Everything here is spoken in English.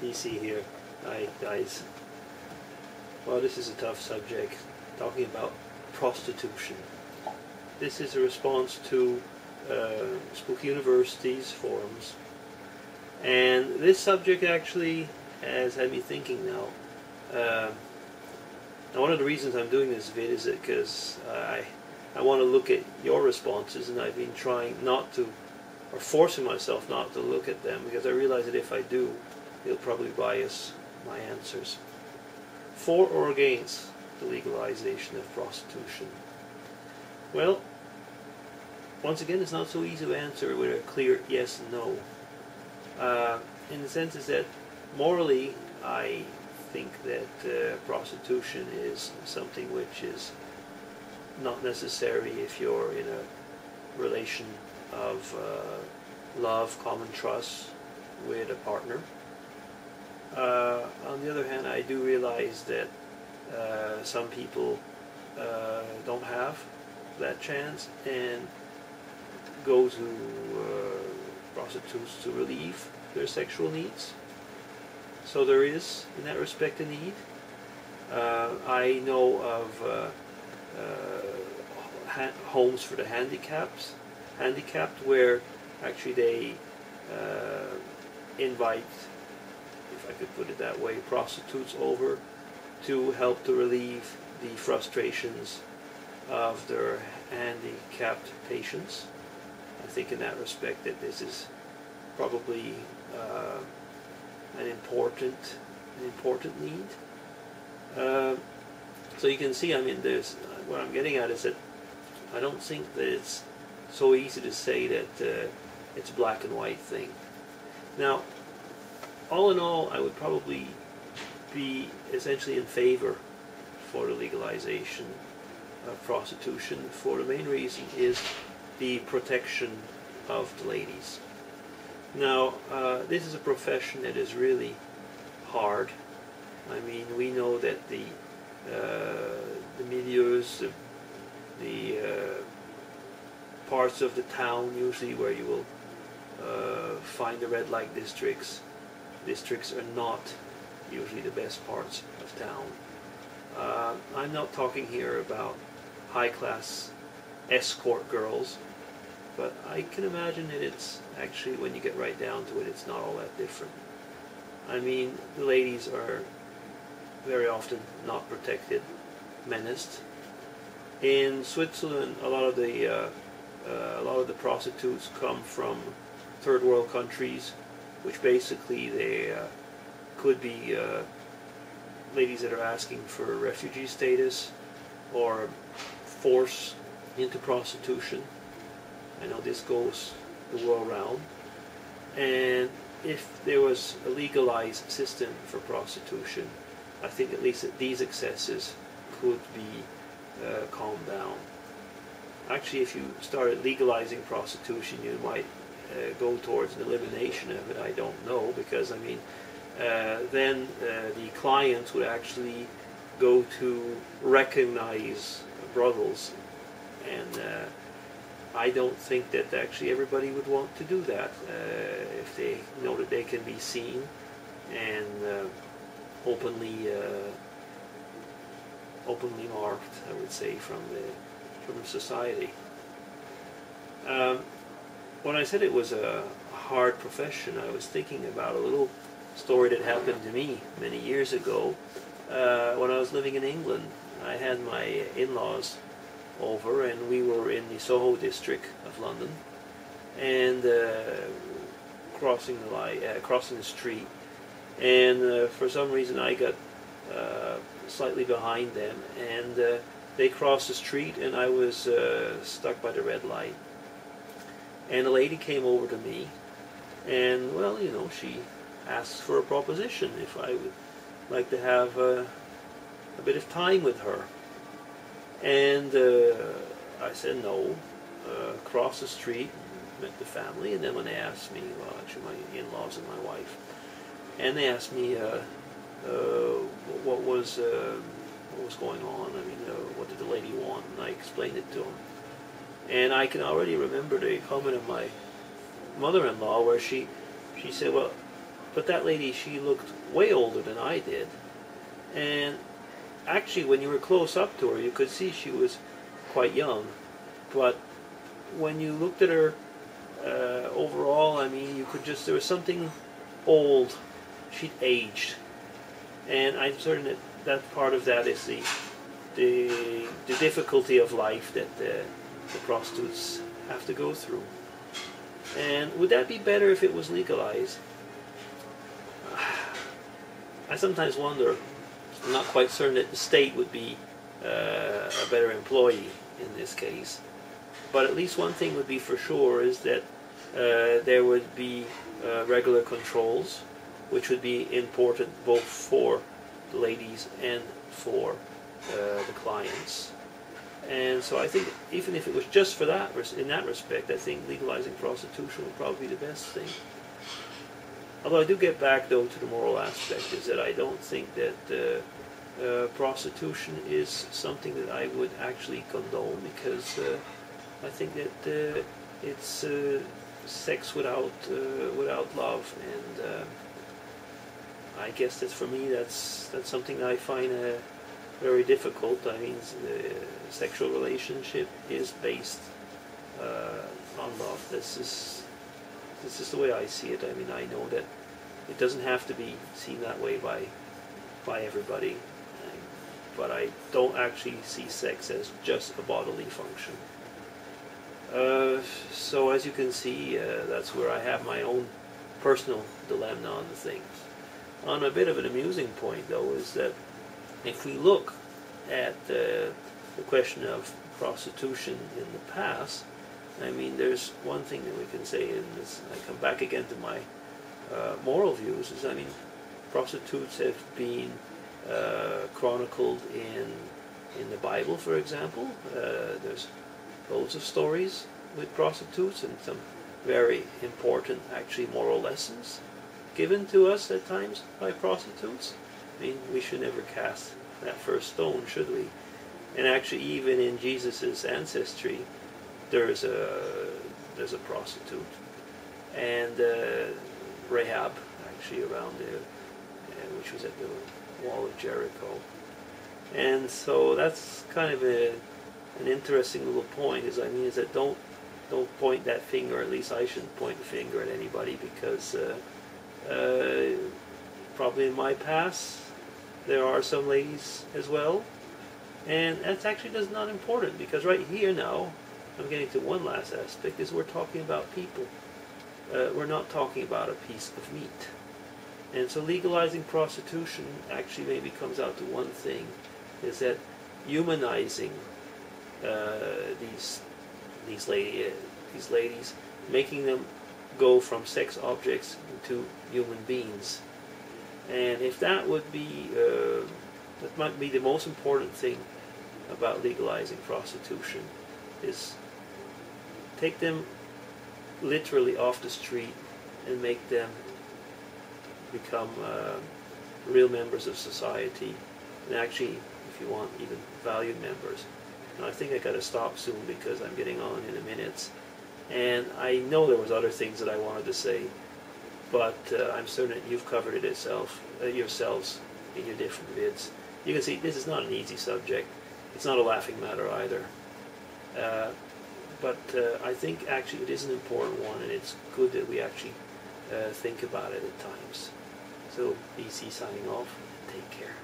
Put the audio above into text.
PC here. Hi guys. Well, this is a tough subject, talking about prostitution. This is a response to SpookyUniversity's forums, and this subject actually has had me thinking now. Now one of the reasons I'm doing this vid is because I want to look at your responses, and I've been trying not to, or forcing myself not to look at them, because I realize that if I do, it'll probably bias my answers. For or against the legalization of prostitution? Well, once again, it's not so easy to answer with a clear yes and no. In the sense is that morally, I think that prostitution is something which is not necessary if you're in a relation of love, common trust with a partner. On the other hand, I do realize that some people don't have that chance and go to prostitutes to relieve their sexual needs. So there is, in that respect, a need. I know of homes for the handicapped, where actually they invite, if I could put it that way, prostitutes over to help to relieve the frustrations of their handicapped patients. I think in that respect that this is probably an important need. So you can see, I mean, there's what I'm getting at is that I don't think that it's so easy to say that it's a black and white thing. Now, all in all, I would probably be essentially in favor for the legalization of prostitution, for the main reason is the protection of the ladies. Now, this is a profession that is really hard. I mean, we know that the milieus, the parts of the town usually where you will find the red light districts are not usually the best parts of town. I'm not talking here about high-class escort girls, but I can imagine that it's actually, when you get right down to it, it's not all that different. I mean, the ladies are very often not protected, menaced. In Switzerland, a lot of the prostitutes come from third world countries, which basically they could be ladies that are asking for refugee status or forced into prostitution. I know this goes the world round. And if there was a legalized system for prostitution, I think at least that these excesses could be calmed down. Actually, if you started legalizing prostitution, you might go towards an elimination of it. I don't know, because I mean, then the clients would actually go to recognize brothels, and I don't think that actually everybody would want to do that if they know that they can be seen and openly marked, I would say, from the society. When I said it was a hard profession, I was thinking about a little story that happened to me many years ago when I was living in England. I had my in-laws over, and we were in the Soho district of London, and crossing the street, and for some reason I got slightly behind them, and they crossed the street, and I was stuck by the red light. And a lady came over to me, and, well, you know, she asked for a proposition, if I would like to have a bit of time with her. And I said no, crossed the street, met the family, and then when they asked me, well, actually my in-laws and my wife, and they asked me what was going on. I mean, what did the lady want? And I explained it to them. And I can already remember the comment of my mother-in-law, where she said, well, but that lady, she looked way older than I did, and actually when you were close up to her, you could see she was quite young, but when you looked at her overall, I mean, you could just, there was something old. She'd aged, and I'm certain that part of that is the difficulty of life that the prostitutes have to go through. And would that be better if it was legalized? I sometimes wonder. I'm not quite certain that the state would be a better employee in this case. But at least one thing would be for sure is that there would be regular controls, which would be important both for the ladies and for the clients. And so I think even if it was just for that, in that respect, I think legalizing prostitution would probably be the best thing. Although I do get back though to the moral aspect, is that I don't think that prostitution is something that I would actually condone, because I think that it's sex without love, and I guess that for me that's something I find very difficult. I mean, the sexual relationship is based on love. This is the way I see it. I mean, I know that it doesn't have to be seen that way by everybody, but I don't actually see sex as just a bodily function. So as you can see, that's where I have my own personal dilemma on the things. On a bit of an amusing point, though, is that if we look at the question of prostitution in the past, I mean, there's one thing that we can say, and this, I come back again to my moral views, is, I mean, prostitutes have been chronicled in the Bible, for example. There's loads of stories with prostitutes, and some very important, actually, moral lessons given to us at times by prostitutes. I mean, we should never cast that first stone, should we? And actually, even in Jesus' ancestry, there's a prostitute, and Rahab, actually, around there, which was at the wall of Jericho. And so that's kind of an interesting little point. Is, I mean, is that don't point that finger. At least I shouldn't point the finger at anybody, because probably in my past there are some ladies as well, and that's actually just not important, because right here now I'm getting to one last aspect, is we're talking about people. We're not talking about a piece of meat. And so legalizing prostitution actually maybe comes out to one thing, is that humanizing these ladies, making them go from sex objects into human beings. And if that would be, that might be the most important thing about legalizing prostitution, is take them literally off the street and make them become real members of society, and actually, if you want, even valued members. And I think I got to stop soon, because I'm getting on in a minute, and I know there was other things that I wanted to say, but I'm certain that you've covered it yourselves in your different vids. You can see this is not an easy subject. It's not a laughing matter either. But I think actually it is an important one, and it's good that we actually think about it at times. So, BC signing off. Take care.